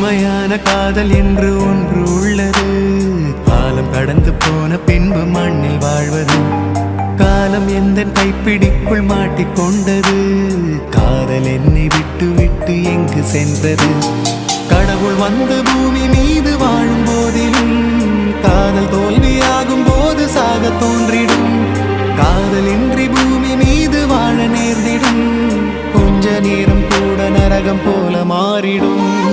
உண்மையான காதல் என்று ஒன்று உள்ளது. காலம் கடந்து போன பின்பு மண்ணில் வாழ்வது. காலம் எந்த கைப்பிடிக்குள் மாட்டிக்கொண்டது. காதல் என்னை விட்டு விட்டு எங்கு சென்றது. கடவுள் வந்து பூமி மீது வாழும் போதிலும் காதல் தோல்வியாகும் போது சாக தோன்றிடும். காதலின்றி பூமி மீது வாழ நேர்ந்திடும். கொஞ்ச நேரம் கூட நரகம் போல மாறிடும்.